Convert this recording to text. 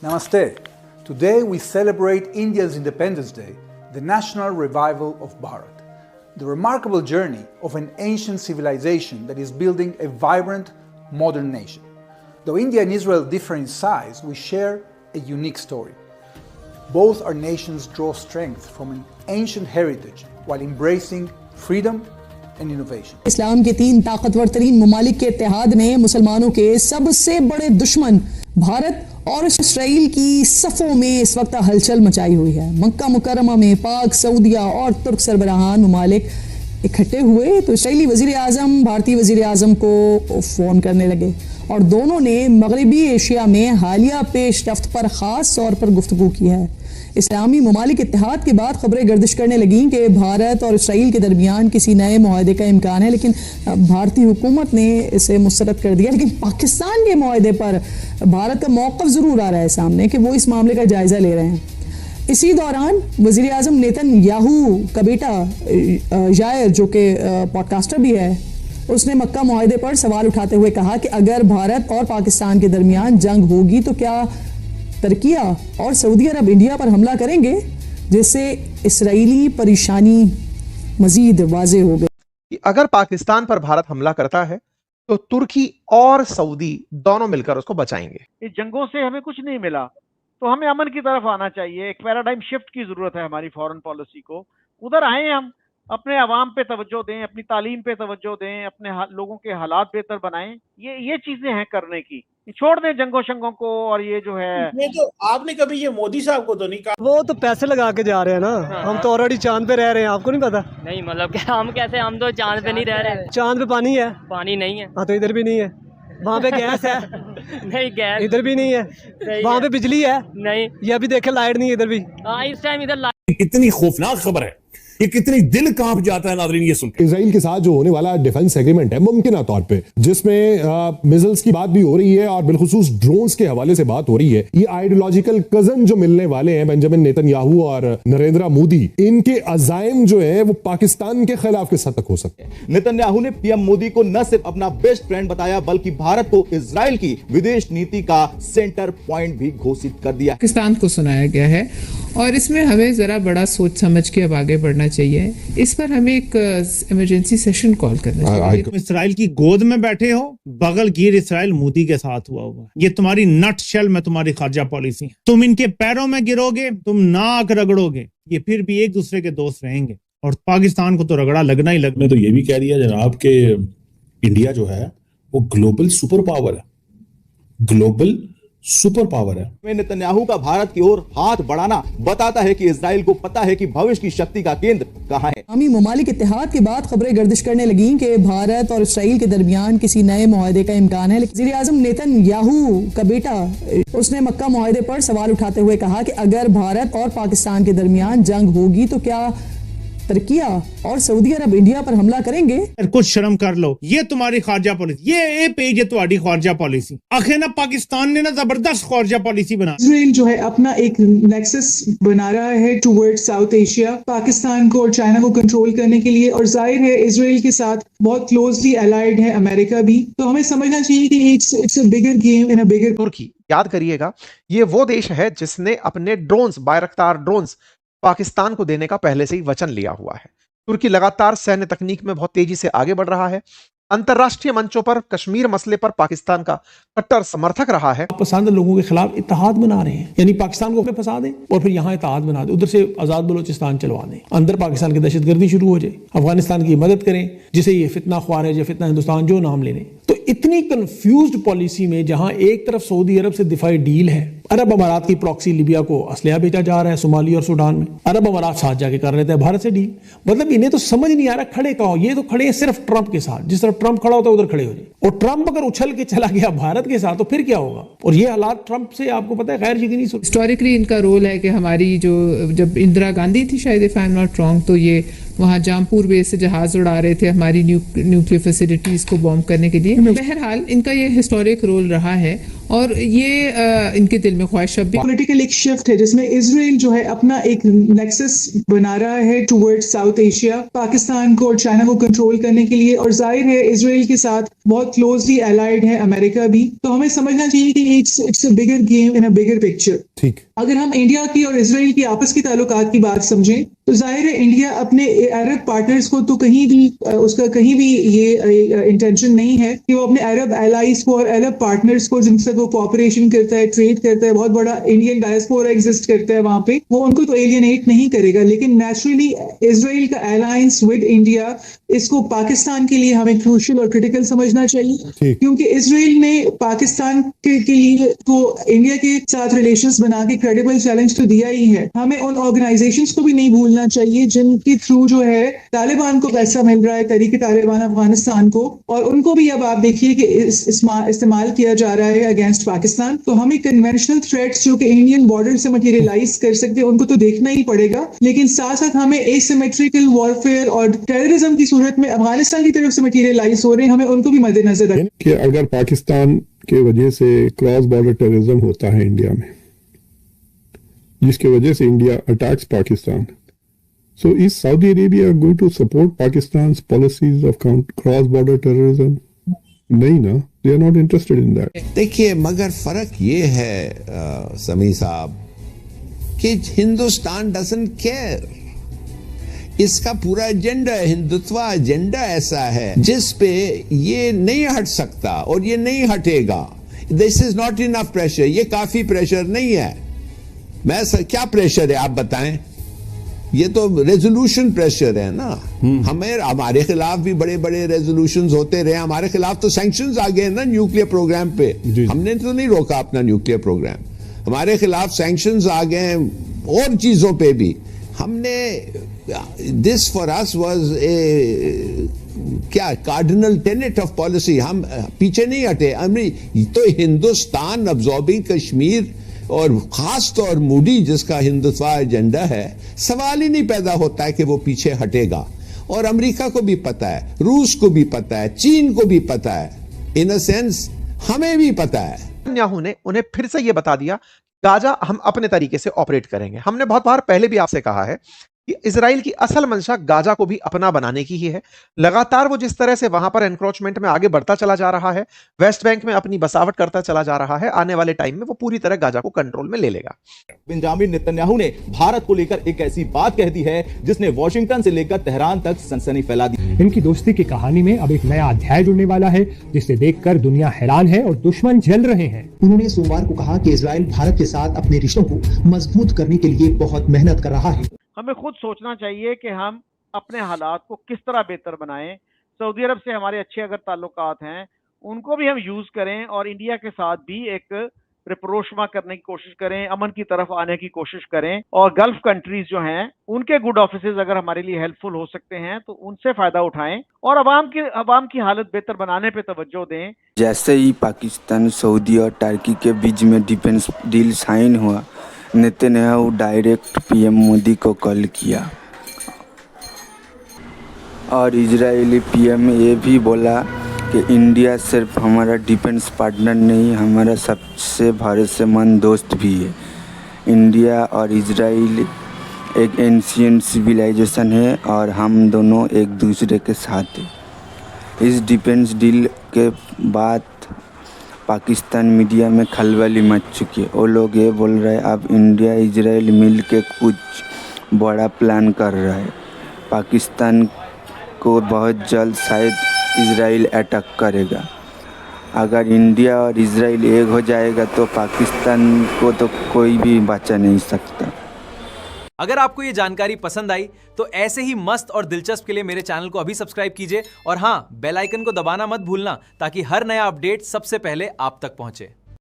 Namaste. Today we celebrate India's Independence Day, the national revival of Bharat, the remarkable journey of an ancient civilization that is building a vibrant, modern nation. Though India and Israel differ in size, we share a unique story. Both our nations draw strength from an ancient heritage while embracing freedom and innovation. इस्लाम के 3 ताकतवर तरीन ममालिक के इत्तेहाद ने मुसलमानों के सबसे बड़े दुश्मन भारत और इसराइल की सफ़ों में इस वक्त हलचल मचाई हुई है। मक्का मुकर्रमा में पाक, सऊदिया और तुर्क सरबराहान ममालिक इकट्ठे हुए तो इसराइली वजीर आज़म भारतीय वजीर आज़म को फ़ोन करने लगे और दोनों ने मगरबी एशिया में हालिया पेशरफ्त पर ख़ास तौर पर गुफ्तगू की है। इस्लामी ममालिक इत्तेहाद के बाद खबरें गर्दिश करने लगी कि भारत और इसराइल के दरमियान किसी नए मुआहदे का इम्कान है, लेकिन भारतीय हुकूमत ने इसे मुस्तरद कर दिया। लेकिन पाकिस्तान के मुआहदे पर भारत का मौक़िफ़ ज़रूर आ रहा है सामने कि वो इस मामले का जायज़ा ले रहे हैं। इसी दौरान वज़ीर आज़म नेतन्याहू का बेटा यायर, जो कि पॉडकास्टर भी है, उसने मक्का मुआहदे पर सवाल उठाते हुए कहा कि अगर भारत और पाकिस्तान के दरमियान जंग होगी तो क्या तुर्किया और सऊदी अरब इंडिया पर हमला करेंगे, जिससे इसराइली परेशानी मजीद वाज़ेह हो गई। अगर पाकिस्तान पर भारत हमला करता है तो तुर्की और सऊदी दोनों मिलकर उसको बचाएंगे। इस जंगों से हमें कुछ नहीं मिला तो हमें अमन की तरफ आना चाहिए। एक पैराडाइम शिफ्ट की जरूरत है हमारी फॉरेन पॉलिसी को। उधर आए हम, अपने अवाम पे तवज्जो दें, अपनी तालीम पे तवज्जो दें, अपने लोगों के हालात बेहतर बनाएं। ये चीजें हैं करने की। छोड़ दें जंगों शंगों को। और ये जो है नहीं, तो आपने कभी ये मोदी साहब को तो नहीं कहा? वो तो पैसे लगा के जा रहे हैं ना। हम तो ऑलरेडी चांद पे रह रहे हैं, आपको नहीं पता? नहीं, मतलब क्या हम कैसे, हम तो चांद पे नहीं रह रहे। चांद पे पानी है? पानी नहीं है। हाँ, तो इधर भी नहीं है। वहाँ पे गैस है? नहीं, गैस इधर भी नहीं है। वहाँ पे बिजली है? नहीं। ये अभी देखे लाइट नहीं है इधर भी। हाँ, इस टाइम इधर इतनी खौफनाक खबर है, ये कितनी दिल कांप जाता है नाज़रीन ये सुनकर। इजराइल के साथ जो होने वाला डिफेंस एग्रीमेंट है मुमकिन तौर पे, जिसमें मिसाइल्स की बात भी हो रही है और बिलखुसूस ड्रोन्स के हवाले से बात हो रही है, ये आइडियोलॉजिकल कजन जो मिलने वाले हैं बेंजामिन नेतन्याहू और नरेंद्र मोदी, इनके अजाइम जो है वो पाकिस्तान के खिलाफ किस हद तक हो सकते हैं। नेतन्याहू ने पीएम मोदी को न सिर्फ अपना बेस्ट फ्रेंड बताया बल्कि भारत को इजराइल की विदेश नीति का सेंटर पॉइंट भी घोषित कर दिया। पाकिस्तान को सुनाया गया है और इसमें हमें जरा बड़ा सोच समझ के अब आगे बढ़ना चाहिए। इस पर हमें एक इमरजेंसी सेशन कॉल करना चाहिए। तुम इसराइल की गोद में बैठे हो, बगल गिर इसराइल मोदी के साथ हुआ हुआ। ये तुम्हारी नट शेल में तुम्हारी खारजा पॉलिसी है। तुम इनके पैरों में गिरोगे, तुम नाक रगड़ोगे, ये फिर भी एक दूसरे के दोस्त रहेंगे और पाकिस्तान को तो रगड़ा लगना ही लगना। तो ये भी कह दिया जनाब के इंडिया जो है वो ग्लोबल सुपर पावर है, ग्लोबल सुपर पावर है। नेतन्याहू का भारत की ओर हाथ बढ़ाना बताता है कि इजराइल को पता है कि भविष्य की शक्ति का केंद्र कहां है। इस्लामी ममालिक इत्तेहाद के बाद खबरें गर्दिश करने लगी कि भारत और इसराइल के दरमियान किसी नए मुआहदे का इम्कान है। वज़ीर आज़म नेतन्याहू का बेटा, उसने मक्का मुआहदे पर सवाल उठाते हुए कहा कि अगर भारत और पाकिस्तान के दरमियान जंग होगी तो क्या तुर्किया और सऊदी अरब इंडिया पर हमला करेंगे। कुछ शर्म कर लो, ये तुम्हारी खारजा पॉलिसी, ये पेज है तुम्हारी खारजा पॉलिसी। आखिर ना पाकिस्तान ने ना जबरदस्त खारजा पॉलिसी बना। इजराइल जो है अपना एक नेक्सस बना रहा है टुवर्ड्स साउथ एशिया, पाकिस्तान को और चाइना को कंट्रोल करने के लिए, और जाहिर है इजराइल के साथ बहुत क्लोजली अलाइड है अमेरिका भी। तो हमें समझना चाहिए कि it's a bigger game in अ बिगर। तुर्की, याद करिएगा, ये वो देश है जिसने अपने ड्रोन्स, बायरक्तार ड्रोन्स पाकिस्तान को देने का पहले से ही वचन लिया हुआ है। तुर्की लगातार सैन्य तकनीक में बहुत तेजी से आगे बढ़ रहा है। अंतरराष्ट्रीय मंचों पर कश्मीर मसले पर पाकिस्तान का कट्टर समर्थक रहा है। पसंद लोगों के खिलाफ इत्तेहाद बना रहे हैं, यानी पाकिस्तान को फंसा दें और फिर यहाँ इत्तेहाद बना दें, उधर से आजाद बलोचिस्तान चलवा दें, अंदर पाकिस्तान की दहशतगर्दी शुरू हो जाए, अफगानिस्तान की मदद करें, जिसे ये फितना ख्वार है या फितना हिंदुस्तान जो नाम ले लें। तो इतनी कंफ्यूज्ड पॉलिसी में जहां एक तरफ सऊदी अरब से दिफाई डील है, अरब अमारात की प्रॉक्सी लिबिया को असलहा भेजा जा रहा है सोमाली और सूडान में, अरब अमारात साथ जाके कर रहे थे भारत से डील। मतलब इन्हें तो समझ नहीं आ रहा खड़े कहो। ये तो खड़े हैं सिर्फ ट्रंप के साथ, जिस तरह ट्रंप खड़ा होता है उधर खड़े हो जाए, और ट्रंप अगर उछल के चला गया भारत के साथ तो फिर क्या होगा। और ये हालात ट्रंप से आपको पता है गैर यकीनी। हिस्टोरिकली इनका रोल है कि हमारी जो जब इंदिरा गांधी थी शायद if I am not wrong, तो ये वहाँ जामपुर बेस से जहाज उड़ा रहे थे हमारी न्यूक्लियर फैसिलिटीज को बॉम्ब करने के लिए। बहरहाल इनका ये हिस्टोरिक रोल रहा है और ये इनके दिल में ख्वाहिश अब भी। पॉलिटिकल एक शिफ्ट है जिसमें इजराइल जो है अपना एक नेक्सस बना रहा है टुवर्ड्स साउथ एशिया, पाकिस्तान को और चाइना को कंट्रोल करने के लिए, और जाहिर है इजराइल के साथ बहुत क्लोजली अलाइड है अमेरिका भी। तो हमें समझना चाहिए कि it's a bigger game in a bigger picture. ठीक, अगर हम इंडिया की और इजराइल की आपस की ताल्लुकात की बात समझें तो जाहिर है इंडिया अपने अरब पार्टनर्स को तो कहीं भी ये इंटेंशन नहीं है कि वो अपने अरब एलाइज को और अरब पार्टनर्स को जिनसे वो कोऑपरेशन करता है, ट्रेड करता है, बहुत बड़ा इंडियन डायस्पोरा एग्जिस्ट करता है वहां पे, वो उनको तो एलियनेट नहीं करेगा। लेकिन नेचुरली इजराइल का अलायंस विद इंडिया, इसको पाकिस्तान के लिए हमें क्रूशियल और क्रिटिकल समझना चाहिए, क्योंकि इजराइल ने पाकिस्तान के लिए तो इंडिया के साथ रिलेशंस बना के क्रेडिबल चैलेंज तो दिया ही है। हमें उन ऑर्गेनाइजेशंस को भी नहीं भूलना चाहिए जिनके थ्रू जो है तालिबान को पैसा मिल रहा है, तहरीक तालिबान अफगानिस्तान को, और उनको भी अब आप देखिए कि इस्तेमाल किया जा रहा है अगेंस्ट पाकिस्तान। तो हमें कन्वेंशनल थ्रेट्स जो कि इंडियन बॉर्डर से मटेरियलाइज कर सकते हैं उनको तो देखना ही पड़ेगा, लेकिन साथ साथ हमें एसिमेट्रिकल वॉरफेयर और टेररिज्म की सूरत में अफगानिस्तान की तरफ से मटेरियलाइज हो रहे हैं, हमें उनको भी मद्देनजर रखना कि अगर पाकिस्तान के वजह से क्रॉस बॉर्डर टेररिज्म होता है इंडिया में, जिसकी वजह से India attacks Pakistan, so is Saudi Arabia going to support Pakistan's policies of cross border terrorism? नहीं ना, they are not interested in that. देखिए, मगर फर्क ये है समी साहब कि हिंदुस्तान डजंट केयर। इसका पूरा एजेंडा, हिंदुत्व एजेंडा ऐसा है जिस पे ये नहीं हट सकता और ये नहीं हटेगा। This is not enough pressure, ये काफी प्रेशर नहीं है। क्या प्रेशर है आप बताएं? ये तो रेजोल्यूशन प्रेशर है ना। हमारे खिलाफ भी बड़े बड़े रेजोल्यूशंस होते रहे, हमारे खिलाफ तो सैंक्शंस आ गए ना न्यूक्लियर प्रोग्राम पे। हमने तो नहीं रोका अपना न्यूक्लियर प्रोग्राम, हमारे खिलाफ सैंक्शंस आ गए और चीजों पे भी। हमने this for us was a क्या कार्डिनल टेनेट ऑफ पॉलिसी, हम पीछे नहीं हटे। हमने तो हिंदुस्तान अब्जॉर्बिंग कश्मीर और खास तौर मोदी जिसका हिंदुत्व एजेंडा है, सवाल ही नहीं पैदा होता है कि वो पीछे हटेगा। और अमेरिका को भी पता है, रूस को भी पता है, चीन को भी पता है, इन अ सेंस हमें भी पता है। नेतन्याहू ने उन्हें फिर से यह बता दिया, गाजा हम अपने तरीके से ऑपरेट करेंगे। हमने बहुत बार पहले भी आपसे कहा है कि इजराइल की असल मंशा गाजा को भी अपना बनाने की ही है। लगातार वो जिस तरह से वहां पर एनक्रोचमेंट में आगे बढ़ता चला जा रहा है, वेस्ट बैंक में अपनी बसावट करता चला जा रहा है, आने वाले टाइम में वो पूरी तरह गाजा को कंट्रोल में ले लेगा। बेंजामिन नेतन्याहू ने भारत को लेकर एक ऐसी बात कह दी है जिसने वॉशिंगटन से लेकर तेहरान तक सनसनी फैला दी। इनकी दोस्ती की कहानी में अब एक नया अध्याय जुड़ने वाला है, जिसे देखकर दुनिया हैरान है और दुश्मन जल रहे हैं। उन्होंने सोमवार को कहा कि इजराइल भारत के साथ अपने रिश्तों को मजबूत करने के लिए बहुत मेहनत कर रहा है। हमें खुद सोचना चाहिए कि हम अपने हालात को किस तरह बेहतर बनाएं। सऊदी अरब से हमारे अच्छे अगर ताल्लुकात हैं, उनको भी हम यूज करें और इंडिया के साथ भी एक रिप्रोशमा करने की कोशिश करें, अमन की तरफ आने की कोशिश करें। और गल्फ कंट्रीज जो हैं, उनके गुड ऑफिसेज अगर हमारे लिए हेल्पफुल हो सकते हैं तो उनसे फायदा उठाएं और अवाम की हालत बेहतर बनाने पे तवज्जो दें। जैसे ही पाकिस्तान, सऊदी और टर्की के बीच में डिफेंस डील साइन हुआ, नेतन्याहू डायरेक्ट पीएम मोदी को कॉल किया और इजरायली पीएम ये भी बोला कि इंडिया सिर्फ हमारा डिफेंस पार्टनर नहीं, हमारा सबसे भरोसेमंद दोस्त भी है। इंडिया और इजराइल एक एंशिएंट सिविलाइजेशन है और हम दोनों एक दूसरे के साथ हैं। इस डिफेंस डील के बाद पाकिस्तान मीडिया में खलबली मच चुकी है। वो लोग ये बोल रहे हैं अब इंडिया इजराइल मिल के कुछ बड़ा प्लान कर रहा है। पाकिस्तान को बहुत जल्द शायद इजराइल अटैक करेगा। अगर इंडिया और इजराइल एक हो जाएगा तो पाकिस्तान को तो कोई भी बचा नहीं सकता। अगर आपको ये जानकारी पसंद आई तो ऐसे ही मस्त और दिलचस्प के लिए मेरे चैनल को अभी सब्सक्राइब कीजिए और हाँ, बेल आइकन को दबाना मत भूलना ताकि हर नया अपडेट सबसे पहले आप तक पहुंचे।